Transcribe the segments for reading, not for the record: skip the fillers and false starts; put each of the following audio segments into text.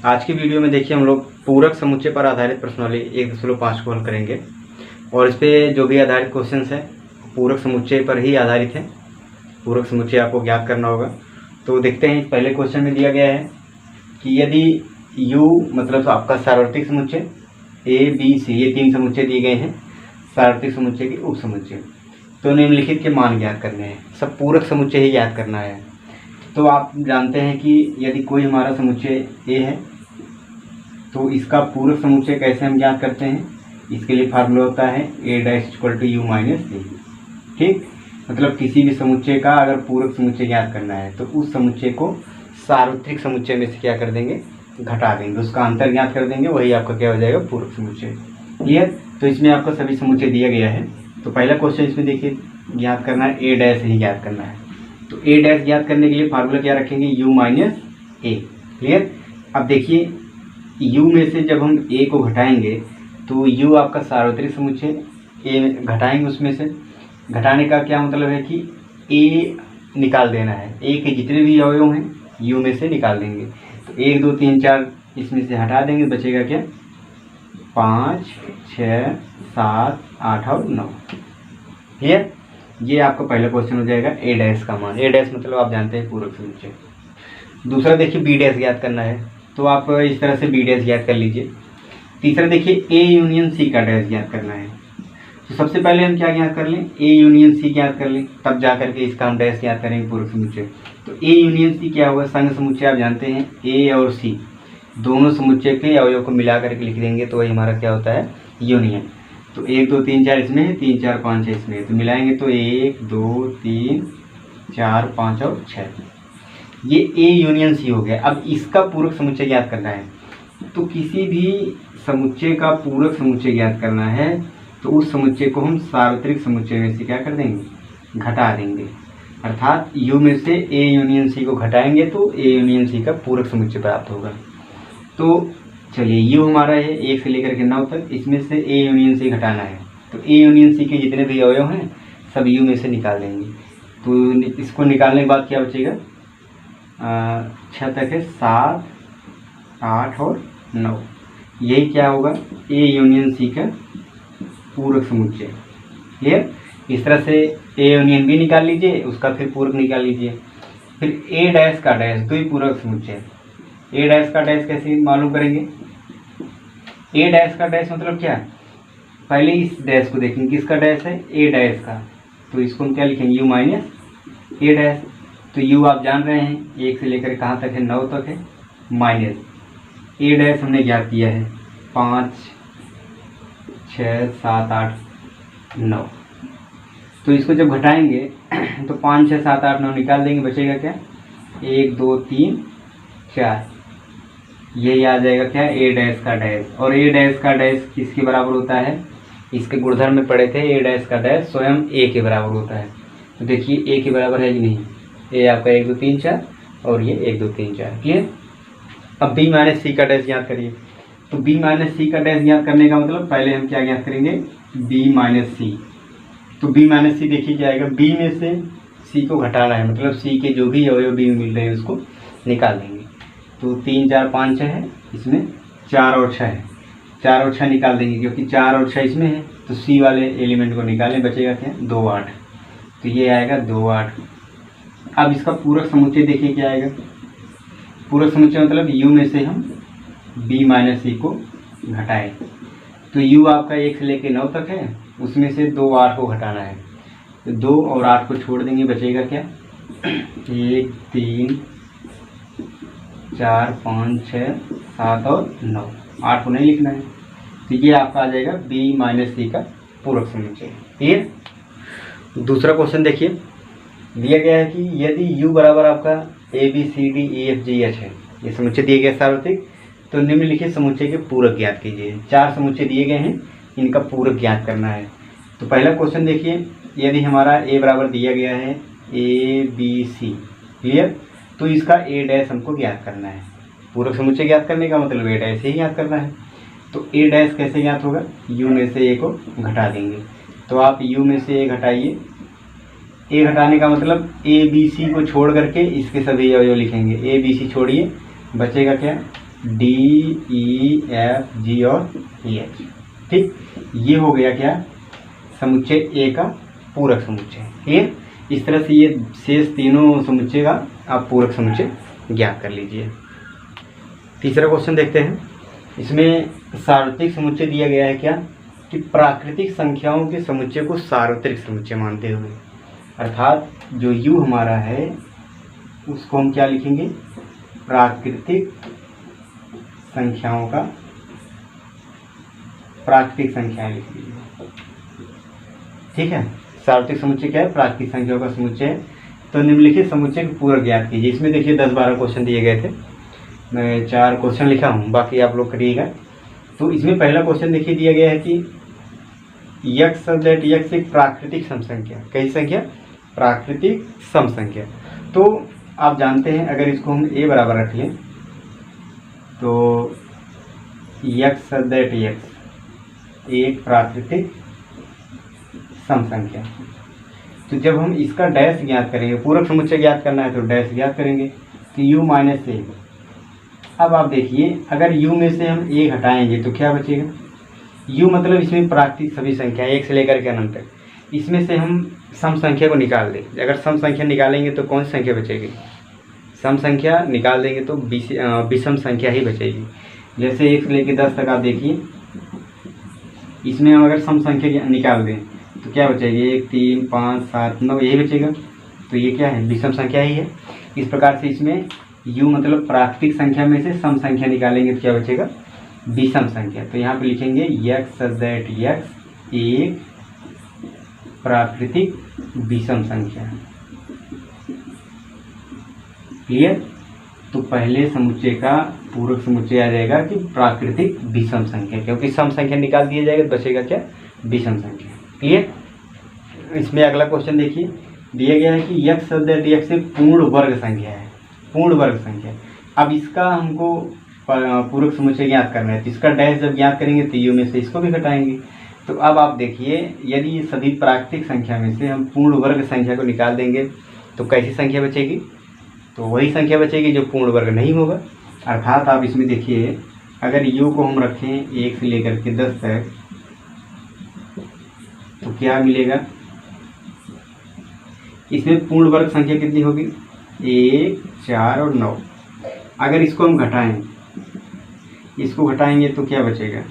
आज की वीडियो में देखिए हम लोग पूरक समुच्चय पर आधारित प्रश्नावली 1.5 को हल करेंगे और इस पे जो भी आधारित क्वेश्चंस हैं पूरक समुच्चय पर ही आधारित है। पूरक समुच्चय आपको ज्ञात करना होगा। तो देखते हैं, पहले क्वेश्चन में दिया गया है कि यदि U मतलब तो आपका सार्वत्रिक समुच्चय A B C ये 3 समुच्चय दिए गए हैं, सार्वत्रिक समुच्चय के उप समुच्चय, तो निम्नलिखित के मान ज्ञात करने हैं। सब पूरक समुच्चय ही ज्ञात करना है। तो आप जानते हैं कि यदि कोई हमारा समुच्चय A है तो इसका पूरक समुच्चय कैसे हम ज्ञात करते हैं, इसके लिए फार्मूला होता है A' U - A। ठीक, मतलब किसी भी समुच्चय का अगर पूरक समुच्चय ज्ञात करना है तो उस समुच्चय को सार्वत्रिक समुच्चय में से क्या कर देंगे, घटा देंगे, उसका अंतर ज्ञात कर देंगे, वही आपका क्या हो जाएगा, पूरक समुच्चय। क्लियर। तो इसमें आपका सभी समुच्चय दिया गया है। तो पहला क्वेश्चन इसमें देखिए ज्ञात करना है, A' ही ज्ञात करना है। तो A' ज्ञात करने के लिए फार्मूला क्या रखेंगे, U - A। क्लियर। अब देखिए U में से जब हम A को घटाएंगे तो U आपका सार्वत्रिक समुच्चय, A घटाएंगे, उसमें से घटाने का क्या मतलब है कि A निकाल देना है। A के जितने भी अवयव हैं U में से निकाल देंगे। तो 1 2 3 4 इसमें से हटा देंगे, बचेगा क्या, 5 6 7 8 और 9। क्लियर। ये आपका पहला क्वेश्चन हो जाएगा A' का मान। A' मतलब आप जानते हैं पूरक समुच्चय। दूसरा देखिए B' ज्ञात करना है, तो आप इस तरह से B' ज्ञात कर लीजिए। तीसरा देखिए A यूनियन C का डैश ज्ञात करना है। तो सबसे पहले हम क्या ज्ञात कर लें, A यूनियन C ज्ञात कर लें, तब जा करके इसका हम डैश ज्ञात करेंगे पूरक समुच्चय। तो A यूनियन C क्या होगा, संघ समुच्चय आप जानते हैं A और C दोनों समुच्चय के अवयव को मिला करके लिख देंगे तो वही हमारा क्या होता है, यूनियन। तो 1 2 3 4 इसमें है, 3 4 5 6 इसमें है, तो मिलाएंगे तो 1 2 3 4 5 और 6, ये A यूनियन C हो गया। अब इसका पूरक समुच्चय ज्ञात करना है। तो किसी भी समुच्चय का पूरक समुच्चय ज्ञात करना है तो उस समुच्चय को हम सार्वत्रिक समुच्चय में से क्या कर देंगे, घटा देंगे। अर्थात U में से A यूनियन C को घटाएंगे तो A यूनियन C का पूरक समुच्चय प्राप्त होगा। तो चलिए U हमारा है 1 से लेकर के 9 तक, इसमें से A यूनियन C घटाना है। तो A यूनियन C के जितने भी अवयव हैं सब U में से निकाल देंगे। तो इसको निकालने के बाद क्या बचेगा, 6 तक है, 7 8 और 9, यही क्या होगा, A यूनियन C का पूरक समुच्चय। क्लियर। इस तरह से A यूनियन B निकाल लीजिए, उसका फिर पूरक निकाल लीजिए। फिर A' का डैश, दो ही पूरक समुच्चय। A' का डैश कैसे मालूम करेंगे, A' का डैश मतलब क्या, पहले इस डैश को देखेंगे, किसका डैश है, A' का, तो इसको हम क्या लिखेंगे, U - A'। तो U आप जान रहे हैं 1 से लेकर कहाँ तक है, 9 तक है, माइनस A' हमने ज्ञात किया है 5 6 7 8 9। तो इसको जब घटाएंगे तो 5 6 7 8 9 निकाल देंगे, बचेगा क्या, 1 2 3 4, यही आ जाएगा क्या, A' का डैश। और A' का डैश किसके बराबर होता है, इसके गुणधर्म में पढ़े थे, A' का डैश स्वयं A के बराबर होता है। तो देखिए A के बराबर है कि नहीं, A आपका 1 2 3 4 और ये 1 2 3 4। क्लियर। अब B - C का डैश ज्ञात करिए। तो B - C का डैश ज्ञात करने का मतलब पहले हम क्या ज्ञात करेंगे, B - C। तो B - C देखिए क्या आएगा, B में से C को घटाना है, मतलब C के जो भी अवयव B में मिल रहे हैं उसको निकाल देंगे। तो 3 4 5 6 है, इसमें 4 और 6 है, 4 और 6 निकाल देंगे क्योंकि 4 और 6 इसमें है। तो C वाले एलिमेंट को निकालें, बचेगा क्या, 2 8। तो ये आएगा 2 8। अब इसका पूरक समुच्चय देखिए क्या आएगा, पूरक समुच्चय मतलब U में से हम B - C को घटाएं। तो U आपका 1 से लेकर 9 तक है, उसमें से 2 8 को घटाना है। तो 2 और 8 को छोड़ देंगे, बचेगा क्या, 1 3 4 5 6 7 और 9, 8 को नहीं लिखना है। तो ये आपका आ जाएगा B - C का पूरक समुच्चय। क्लियर। दूसरा क्वेश्चन देखिए, दिया गया है कि यदि U बराबर आपका A B C D E F G H है, ये समुच्चय दिए गए सार्वत्रिक, तो निम्नलिखित समुच्चय के पूरक ज्ञात कीजिए। 4 समुच्चय दिए गए हैं, इनका पूरक ज्ञात करना है। तो पहला क्वेश्चन देखिए, यदि हमारा A बराबर दिया गया है A B C, क्लियर, तो इसका A' हमको ज्ञात करना है। पूरक समुच्चय ज्ञात करने का मतलब A' ही ज्ञात करना है। तो A' कैसे ज्ञात होगा, U में से A को घटा देंगे। तो आप U में से A घटाइए, A घटाने का मतलब A B C को छोड़ करके इसके सभी अवयव लिखेंगे। A B C छोड़िए, बचेगा क्या, D E F G और H। ठीक, ये हो गया क्या, समुच्चय ए का पूरक समुच्चय। क्लियर, इस तरह से ये शेष तीनों समुच्चय का आप पूरक समुच्चय ज्ञात कर लीजिए। तीसरा क्वेश्चन देखते हैं। इसमें सार्वत्रिक समुच्चय दिया गया है क्या, कि प्राकृतिक संख्याओं के समुच्चय को सार्वत्रिक समुच्चय मानते हुए, अर्थात जो u हमारा है उसको हम क्या लिखेंगे, प्राकृतिक संख्याओं का प्राकृतिक संख्याएं लिख लीजिए। ठीक है, सार्वत्रिक समुच्चय क्या है, प्राकृतिक संख्याओं का समुच्चय है। तो निम्नलिखित समुच्चय को पूरक ज्ञात कीजिए। इसमें देखिए 10-12 क्वेश्चन दिए गए थे, मैं 4 क्वेश्चन लिखा हूँ, बाकी आप लोग करिएगा। तो इसमें पहला क्वेश्चन देखिए दिया गया है कि x दैट x एक प्राकृतिक सम संख्या, कैसी संख्या, प्राकृतिक सम संख्या। तो आप जानते हैं अगर इसको हम a बराबर रख लें तो x दैट x एक प्राकृतिक सम संख्या। तो जब हम इसका डैश ज्ञात करेंगे, पूरक समुच्चय ज्ञात करना है तो डैश ज्ञात करेंगे, तो u माइनस ए। अब आप देखिए अगर u में से हम a हटाएंगे तो क्या बचेगा, u मतलब इसमें प्राकृतिक सभी संख्या 1 से लेकर के अनंत तक, इसमें से हम सम संख्या को निकाल दें। अगर सम संख्या निकालेंगे तो कौन सी संख्या बचेगी, सम संख्या निकाल देंगे तो विषम संख्या ही बचेगी। जैसे 1 से लेकर 10 तक आप देखिए, इसमें हम अगर सम संख्या निकाल दें तो क्या बचेगी, 1 3 5 7 9 यही बचेगा। तो ये क्या है, विषम संख्या ही है। इस प्रकार से इसमें u मतलब प्राकृतिक संख्या में से सम संख्या निकालेंगे तो क्या बचेगा, विषम संख्या। तो यहाँ पे लिखेंगे x दैट x एक प्राकृतिक विषम संख्या। क्लियर, तो पहले समुच्चय का पूरक समुच्चय आ जाएगा कि प्राकृतिक विषम संख्या, क्योंकि सम संख्या निकाल दिया जाएगा तो बचेगा क्या, विषम संख्या। क्लियर, इसमें अगला क्वेश्चन देखिए, दिया गया है कि x दैट x एक पूर्ण वर्ग संख्या है, पूर्ण वर्ग संख्या। अब इसका हमको पूरक समुच्चय ज्ञात करना है, तो इसका डैश जब ज्ञात करेंगे तो u में से इसको भी घटाएंगे। तो अब आप देखिए यदि सभी प्राकृतिक संख्या में से हम पूर्ण वर्ग संख्या को निकाल देंगे तो कैसी संख्या बचेगी, तो वही संख्या बचेगी जो पूर्ण वर्ग नहीं होगा। अर्थात आप इसमें देखिए अगर u को हम रखें 1 से लेकर के 10 तक तो क्या मिलेगा, इसमें पूर्ण वर्ग संख्या कितनी होगी, 1 4 और 9। अगर इसको हम घटाएं, इसको घटाएंगे तो क्या बचेगा,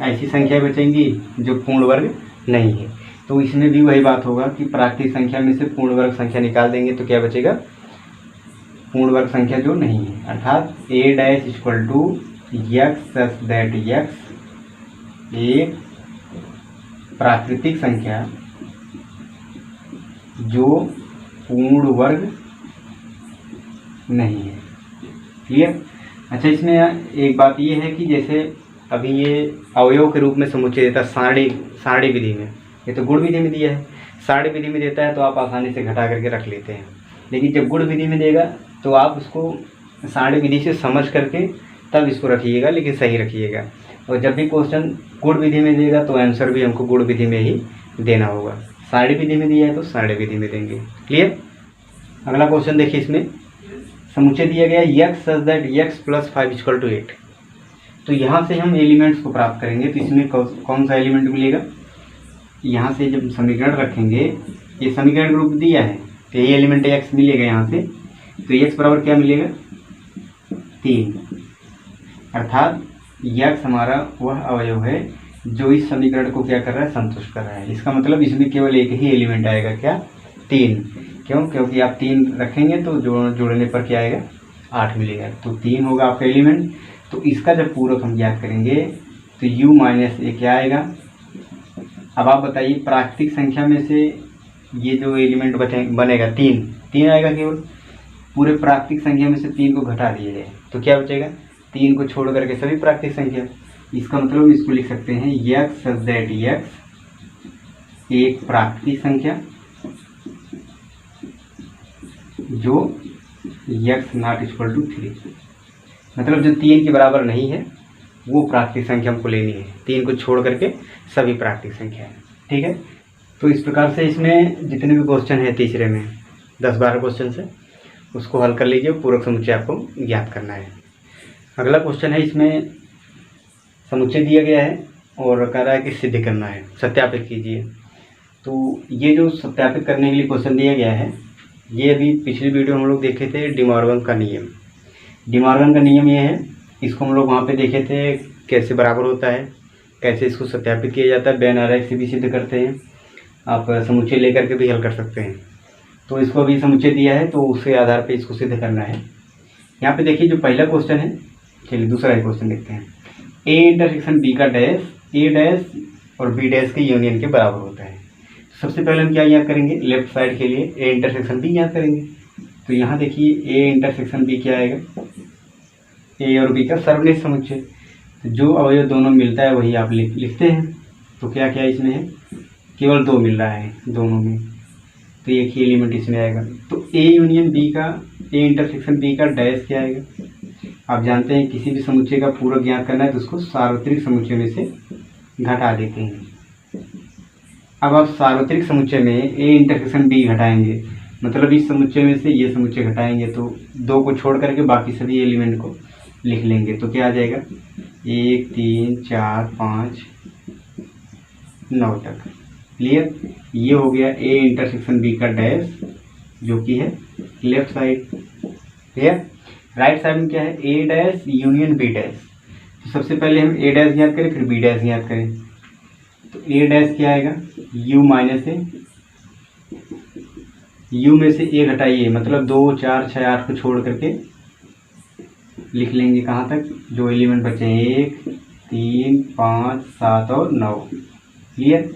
ऐसी संख्या बचेंगी जो पूर्ण वर्ग नहीं है। तो इसमें भी वही बात होगा कि प्राकृतिक संख्या में से पूर्ण वर्ग संख्या निकाल देंगे तो क्या बचेगा, पूर्ण वर्ग संख्या जो नहीं है। अर्थात a dash equal to x that x एक प्राकृतिक संख्या जो पूर्ण वर्ग नहीं है। क्लियर, अच्छा इसमें एक बात ये है कि जैसे अभी ये अवयव के रूप में समुच्चय देता है सारणी विधि में, ये तो गुण विधि में दिया है, सारणी विधि में देता है तो आप आसानी से घटा करके रख लेते हैं। लेकिन जब गुण विधि में देगा तो आप उसको सारणी विधि से समझ करके तब इसको रखिएगा, लेकिन सही रखिएगा। और जब भी क्वेश्चन गुण विधि में देगा तो आंसर भी हमको गुण विधि में ही देना होगा, सारणी विधि में दिया है तो सारणी विधि में देंगे। क्लियर, अगला क्वेश्चन देखिए, इसमें समुच्चय दिया गया x that x plus 5 equal to 8। तो यहाँ से हम एलिमेंट्स को प्राप्त करेंगे, तो इसमें कौन सा एलिमेंट मिलेगा, यहाँ से जब समीकरण रखेंगे, ये समीकरण ग्रुप दिया है तो ये एलिमेंट x मिलेगा यहाँ से, तो x बराबर क्या मिलेगा, 3। अर्थात x हमारा वह अवयव है जो इस समीकरण को क्या कर रहा है, संतुष्ट कर रहा है। इसका मतलब इसमें केवल एक ही एलिमेंट आएगा, क्या, 3। क्यों, क्योंकि आप 3 रखेंगे तो जोड़ने पर क्या आएगा, 8 मिलेगा, तो 3 होगा आपका एलिमेंट। तो इसका जब पूरक हम ज्ञात करेंगे तो u माइनस ए क्या आएगा। अब आप बताइए प्राकृतिक संख्या में से ये जो एलिमेंट बनेगा 3 आएगा, केवल पूरे प्राकृतिक संख्या में से 3 को घटा दिया जाए तो क्या बचेगा, 3 को छोड़ करके सभी प्राकृतिक संख्या। इसका मतलब इसको लिख सकते हैं x दैट x एक प्राकृतिक संख्या जो x नॉट इक्वल टू 3, मतलब जो 3 के बराबर नहीं है वो प्राकृतिक संख्या हमको लेनी है, 3 को छोड़ करके सभी प्राकृतिक संख्या है। ठीक है, तो इस प्रकार से इसमें जितने भी क्वेश्चन है तीसरे में 10-12 क्वेश्चन से उसको हल कर लीजिए, पूरक समुच्चय आपको ज्ञात करना है। अगला क्वेश्चन है, इसमें समुच्चय दिया गया है और कह रहा है कि सिद्ध करना है, सत्यापित कीजिए। तो ये जो सत्यापित करने के लिए क्वेश्चन दिया गया है, ये अभी पिछली वीडियो हम लोग देखे थे डी मॉर्गन का नियम। डी मॉर्गन का नियम ये है, इसको हम लोग वहाँ पे देखे थे कैसे बराबर होता है, कैसे इसको सत्यापित किया जाता है, बेन आरेख से भी सिद्ध करते हैं, आप समुच्चय लेकर के भी हल कर सकते हैं। तो इसको अभी समुच्चय दिया है तो उसके आधार पे इसको सिद्ध करना है। यहाँ पे देखिए जो पहला क्वेश्चन है, चलिए दूसरा क्वेश्चन देखते हैं। ए इंटरसेक्शन बी का डैश ए डैश और बी डैश के यूनियन के बराबर होता है। सबसे पहले हम क्या याद करेंगे, लेफ्ट साइड के लिए ए इंटरसेक्शन बी याद करेंगे। तो यहाँ देखिए ए इंटरसेक्शन बी क्या आएगा, ए और बी का सर्वनिष्ठ समुच्चय। तो जो अवयव दोनों मिलता है वही आप लिखते हैं। तो क्या क्या इसमें है, केवल 2 मिल रहा है दोनों में, तो एक ही एलिमेंट इसमें आएगा। तो ए यूनियन बी का, ए इंटरसेक्शन बी का डैश क्या आएगा। आप जानते हैं किसी भी समुच्चय का पूरक ज्ञात करना है तो उसको सार्वत्रिक समुच्चय में से घटा देते हैं। अब आप सार्वत्रिक समुच्चय में ए इंटरसेक्शन बी घटाएंगे, मतलब इस समुच्चय में से ये समुच्चय घटाएंगे तो 2 को छोड़ करके बाकी सभी एलिमेंट को लिख लेंगे। तो क्या आ जाएगा, 1 3 4 5 9 तक। क्लियर, ये हो गया ए इंटरसेक्शन बी का डैश जो कि है left side. Clear, right side में क्या है, ए डैश यूनियन बी डैश। तो सबसे पहले हम ए डैश याद करें, फिर बी डैश याद करें। तो ए डैश क्या आएगा, यू माइनस ए, यू में से ए घटाइए, मतलब 2 4 6 8 को छोड़ करके लिख लेंगे कहाँ तक, जो एलिमेंट बचे हैं 1 3 5 7 और 9। क्लियर,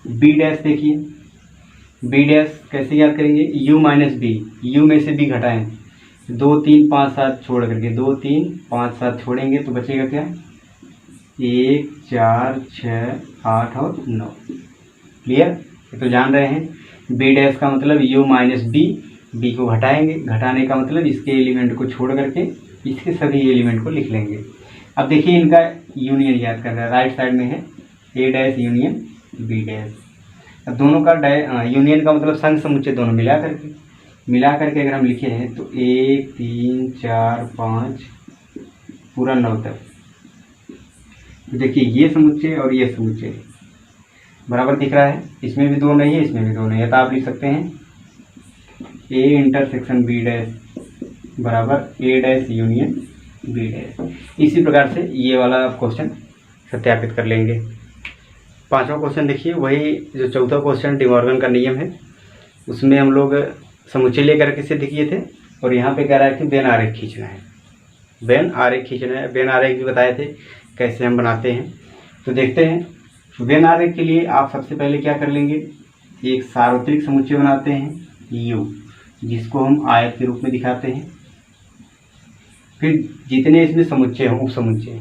बी डैश देखिए, बी डैश कैसे याद करेंगे, यू माइनस बी, यू में से बी घटाएं, 2 3 5 7 छोड़ करके 2 3 5 7 छोड़ेंगे तो बचेगा क्या, 1 4 6 8 और 9। क्लियर, ये तो जान रहे हैं। बी डैश का मतलब यू माइनस बी, बी को घटाएंगे, घटाने का मतलब इसके एलिमेंट को छोड़ करके इसके सभी एलिमेंट को लिख लेंगे। अब देखिए इनका यूनियन याद करना है, राइट साइड में है ए डैश यूनियन बी डैश। अब दोनों का यूनियन का मतलब संग समुच्चय दोनों मिला करके अगर हम लिखे हैं तो 1 3 4 5 पूरा 9 तक। देखिए ये समुच्चय और ये समुच्चय बराबर दिख रहा है, इसमें भी 2 नहीं है, इसमें भी 2 नहीं है, तो आप लिख सकते हैं ए इंटरसेक्शन बी डैश बराबर ए डैश यूनियन बी डैश। इसी प्रकार से ये वाला क्वेश्चन सत्यापित कर लेंगे। 5वां क्वेश्चन देखिए, वही जो 4था क्वेश्चन डी मॉर्गन का नियम है, उसमें हम लोग समुच्चय लेकर के सिद्ध किए थे और यहाँ पे कह रहा है कि बेन आरेख खींचना है, बेन आरेख खींचना है। बेन आरेख भी बताए थे कैसे हम बनाते हैं, तो देखते हैं। बेन आरेख के लिए आप सबसे पहले क्या कर लेंगे, एक सार्वत्रिक समुच्चय बनाते हैं यू, जिसको हम आयत के रूप में दिखाते हैं। फिर जितने इसमें समुच्चय हों, उप समुच्चय,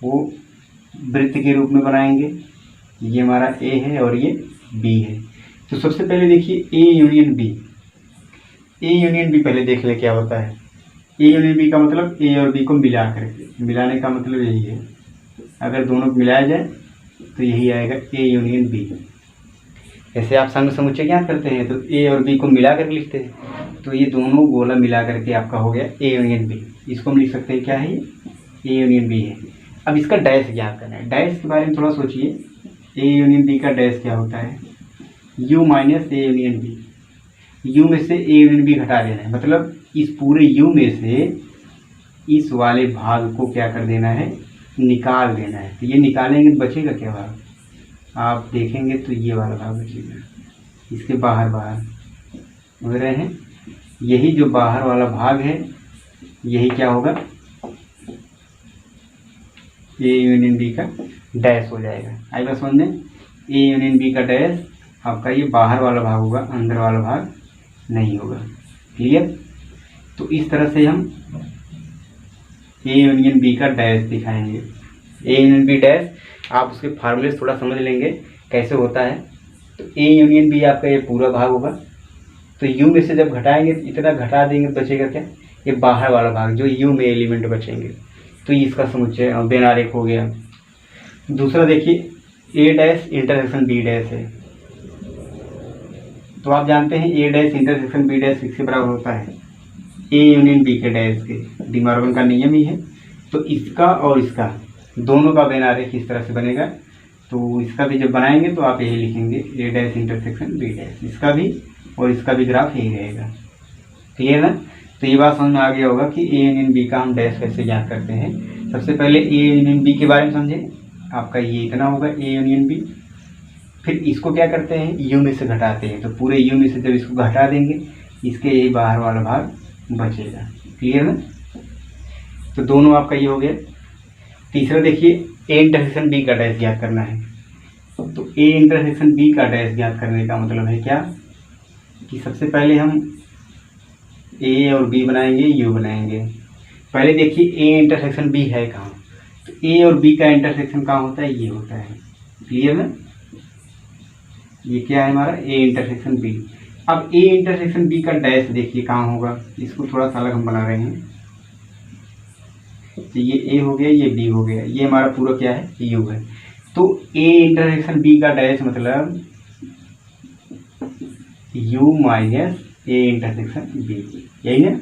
वो वृत्त के रूप में बनाएंगे। ये हमारा ए है और ये बी है। तो सबसे पहले देखिए A union B, A union B पहले देख ले क्या होता है। ए यूनियन बी का मतलब ए और बी को मिला करके, मिलाने का मतलब यही है, अगर दोनों को मिलाया जाए तो यही आएगा ए यूनियन बी। ऐसे आप संग समुच्चय ज्ञात करते हैं तो ए और बी को मिला कर लिखते हैं, तो ये दोनों गोला मिला करके आपका हो गया ए यूनियन बी। इसको हम लिख सकते हैं क्या है, ए यूनियन बी है। अब इसका डैश ज्ञात करना है, डैश के बारे में थोड़ा सोचिए। ए यूनियन बी का डैश क्या होता है, U minus A union B, U में से ए यूनियन बी घटा देना है, मतलब इस पूरे यू में से इस वाले भाग को क्या कर देना है, निकाल देना है। तो ये निकालेंगे तो बचेगा क्या भाग, आप देखेंगे तो ये वाला भाग बचेगा, इसके बाहर हो रहे हैं, यही जो बाहर वाला भाग है यही क्या होगा, ए यूनियन बी का डैश हो जाएगा। आई बात समझ में, ए यूनियन बी का डैश आपका ये बाहर वाला भाग होगा, अंदर वाला भाग नहीं होगा। क्लियर, तो इस तरह से हम ए यूनियन बी का डैश दिखाएंगे। ए यूनियन बी डैश, आप उसके फार्मूले थोड़ा समझ लेंगे कैसे होता है। तो ए यूनियन बी आपका ये पूरा भाग होगा, तो यू में से जब घटाएंगे तो इतना घटा देंगे तो बचेगा क्या, ये बाहर वाला भाग जो यू में एलिमेंट बचेंगे, तो इसका समुच्चय बेन आरेख हो गया। दूसरा देखिए ए डैश इंटरसेक्शन बी डैश है, तो आप जानते हैं ए डैश इंटरसेक्शन बी डैश किसके बराबर होता है, ए यूनियन बी के डैश के, डी मॉर्गन का नियम ही है। तो इसका और इसका दोनों का वेन आरेख इस तरह से बनेगा। तो इसका भी जब बनाएंगे तो आप यही लिखेंगे ए डैश इंटरसेक्शन बी डैश, इसका भी और इसका भी ग्राफ यही रहेगा। क्लियर ना? तो ये बात समझ में आ गया होगा कि ए यूनियन बी का हम डैश कैसे ज्ञात करते हैं। सबसे पहले ए यूनियन बी के बारे में समझे। आपका ये इतना होगा ए यूनियन बी, फिर इसको क्या करते हैं, यू में से घटाते हैं। तो पूरे यू में से जब इसको घटा देंगे, इसके यही बाहर वाला भाग बचेगा। क्लियर ना? तो दोनों आपका ये हो गया। तीसरा देखिए, ए इंटरसेक्शन बी का डैश ज्ञात करना है। तो ए इंटरसेक्शन बी का डैश ज्ञात करने का मतलब है क्या कि सबसे पहले हम ए और बी बनाएंगे, यू बनाएंगे। पहले देखिए ए इंटरसेक्शन बी है कहाँ, तो ए और बी का इंटरसेक्शन कहाँ होता है, ये होता है। क्लियर ना? ये क्या है हमारा ए इंटरसेक्शन बी। अब ए इंटरसेक्शन बी का डैश देखिए कहाँ होगा, इसको थोड़ा सा अलग हम बना रहे हैं। तो ये ए हो गया, ये बी हो गया, ये हमारा पूरा क्या है, यू है। तो ए इंटरसेक्शन बी का डैश मतलब U minus A intersection B, यही ना?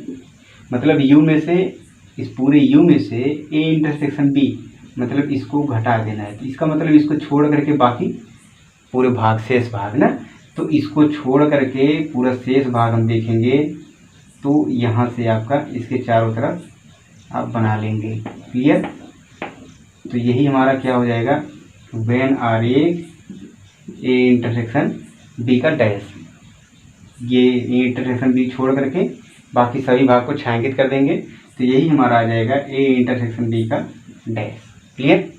मतलब यू में से, इस पूरे यू में से ए इंटरसेक्शन बी मतलब इसको घटा देना है। तो इसका मतलब इसको छोड़ करके बाकी पूरे भाग, शेष भाग ना, तो इसको छोड़ करके पूरा शेष भाग हम देखेंगे। तो यहाँ से आपका इसके चारों तरफ आप बना लेंगे। क्लियर? तो यही हमारा क्या हो जाएगा, वेन आरेख ए इंटरसेक्शन बी का डैश। ये ए इंटरसेक्शन बी छोड़ करके बाकी सभी भाग को छायांकित कर देंगे। तो यही हमारा आ जाएगा ए इंटरसेक्शन बी का डैश। क्लियर?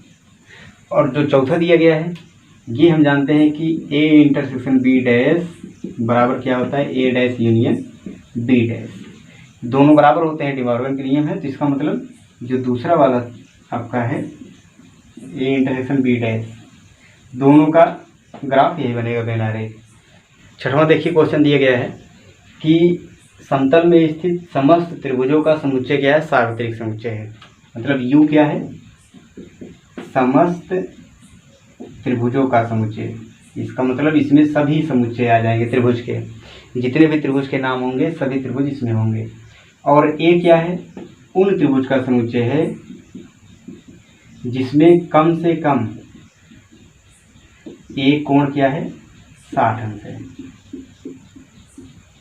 और जो चौथा दिया गया है, ये हम जानते हैं कि ए इंटरसेक्शन बी डैश बराबर क्या होता है, ए डैश यूनियन बी डैश। दोनों बराबर होते हैं, डी मॉर्गन के नियम है। तो इसका मतलब जो दूसरा वाला आपका है ए इंटरसेक्शन बी डैश, दोनों का ग्राफ यही बनेगा, वेन आरेख। छठवां देखिए, क्वेश्चन दिया गया है कि समतल में स्थित समस्त त्रिभुजों का समुच्चय क्या है, सार्वत्रिक समुच्चय है। मतलब यू क्या है, समस्त त्रिभुजों का समुच्चय। इसका मतलब इसमें सभी समुच्चय आ जाएंगे त्रिभुज के, जितने भी त्रिभुज के नाम होंगे सभी त्रिभुज इसमें होंगे। और ए क्या है, उन त्रिभुज का समुच्चय है जिसमें कम से कम एक कोण क्या है, 60 अंश है।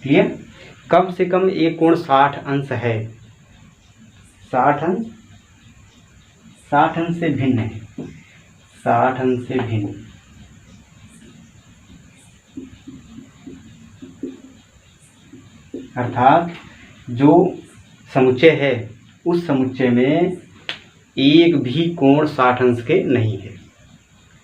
क्लियर? कम से कम एक कोण 60 अंश है। 60 अंश, 60 अंश से भिन्न है, 60 अंश से भिन्न। अर्थात जो समुच्चय है उस समुच्चय में एक भी कोण 60 अंश के नहीं है,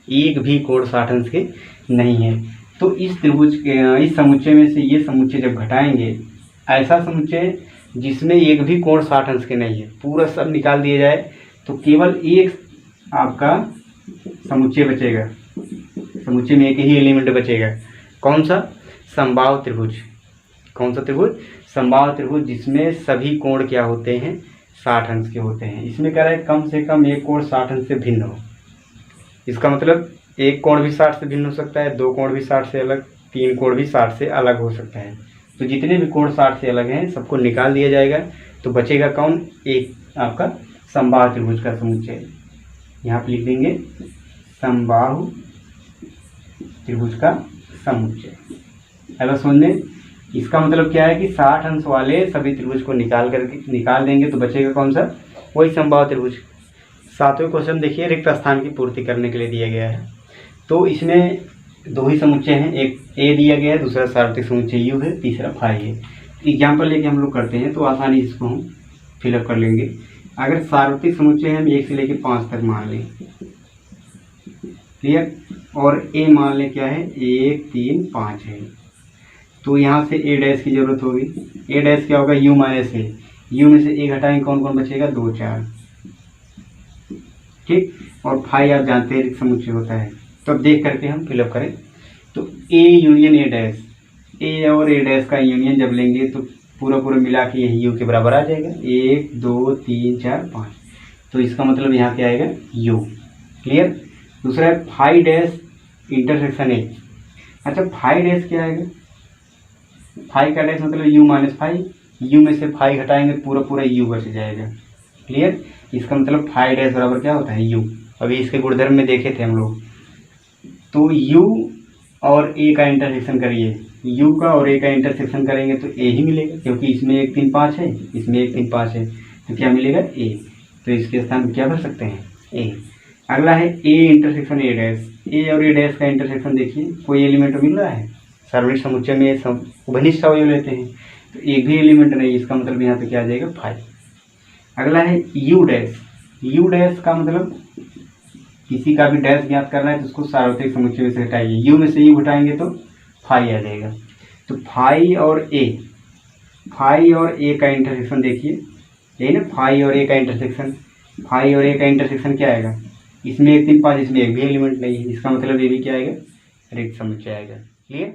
एक भी कोण 60 अंश के नहीं है। तो इस त्रिभुज के, इस समुच्चय में से ये समुच्चय जब घटाएंगे, ऐसा समुच्चय जिसमें एक भी कोण 60 अंश के नहीं है, पूरा सब निकाल दिया जाए तो केवल एक आपका समुच्चय बचेगा। समुच्चय में एक ही एलिमेंट बचेगा, कौन सा, समबाहु त्रिभुज। कौन सा त्रिभुज, समबाहु त्रिभुज, जिसमें सभी कोण क्या होते हैं, 60 अंश के होते हैं। इसमें कह रहा है कम से कम एक कोण 60 अंश से भिन्न हो। इसका मतलब एक कोण भी 60 से भिन्न हो सकता है, दो कोण भी 60 से अलग, तीन कोण भी 60 से अलग हो सकता है। तो जितने भी कोण 60 से अलग हैं सबको निकाल दिया जाएगा। तो बचेगा कौन, एक आपका समबाहु त्रिभुज का समुच्चय। यहाँ पर लिख देंगे समबाहु त्रिभुज का समुच्चय। अब समझने, इसका मतलब क्या है कि 60 अंश वाले सभी त्रिभुज को निकाल देंगे तो बचेगा कौन सा, वही समबाहु त्रिभुज। सातवें क्वेश्चन देखिए, रिक्त स्थान की पूर्ति करने के लिए दिया गया है। तो इसमें दो ही समुच्चय हैं, एक ए दिया गया है, दूसरा सार्वत्रिक समुच्चय यू है, तीसरा फाई है। एग्जाम्पल लेके हम लोग करते हैं तो आसानी इसको हम फिलअप कर लेंगे। अगर सार्वत्रिक समुच्चय हम 1 से लेकर 5 तक मान लें, क्लियर, और ए मान लें क्या है, 1 3 5 है, तो यहाँ से ए डैश की जरूरत होगी। ए डैश क्या होगा, यू माइनस ए, यू में से ए घटाएंगे कौन कौन बचेगा, 2 4, ठीक। और फाई आप जानते हैं रिक्त समुच्चय होता है। तो अब देख करके हम फिलअप करें तो ए यूनियन ए डैश, ए और ए डैश का यूनियन जब लेंगे तो पूरा पूरा मिला के यही यू के बराबर आ जाएगा, 1 2 3 4 5। तो इसका मतलब यहाँ क्या आएगा, यू। क्लियर? दूसरा है फाई डैश इंटरसेक्शन ए। अच्छा, फाई डैश क्या आएगा, फाई का डैश मतलब यू माइनस फाई, यू में से फाइव घटाएंगे पूरा पूरा यू बच जाएगा। क्लियर? इसका मतलब फाइव डैश बराबर क्या होता है? यू। अभी इसके गुणधर्म में देखे थे हम लोग। तो यू और ए का इंटरसेक्शन करिए, यू का और ए का इंटरसेक्शन करेंगे तो ए ही मिलेगा, क्योंकि इसमें 1 3 5 है, इसमें 1 3 5 है, तो क्या मिलेगा? ए। तो इसके स्थान पर क्या भर सकते हैं? ए। अगला है ए इंटरसेक्शन ए डैश। ए और ए डैश का इंटरसेक्शन देखिए, कोई एलिमेंट मिल रहा है? सार्वत्रिक समुच्चय में उभयनिष्ठ अवयव लेते हैं, तो एक भी एलिमेंट नहीं, इसका मतलब यहाँ पे क्या आ जाएगा? 5। अगला है यू डैश। यू डैश का मतलब किसी का भी डैश ज्ञात करना है तो उसको सार्वत्रिक समुच्चय में से हटाइए, यू में से यू घटाएंगे तो 5 आ जाएगा। तो 5 और ए का इंटरसेक्शन देखिए, यही ना 5 और ए का इंटरसेक्शन। 5 और ए का इंटरसेक्शन क्या आएगा? इसमें 1 3 5, इसमें एक भी एलिमेंट नहीं है, इसका मतलब ये भी क्या आएगा? रिक्त समुच्चय आएगा। क्लियर?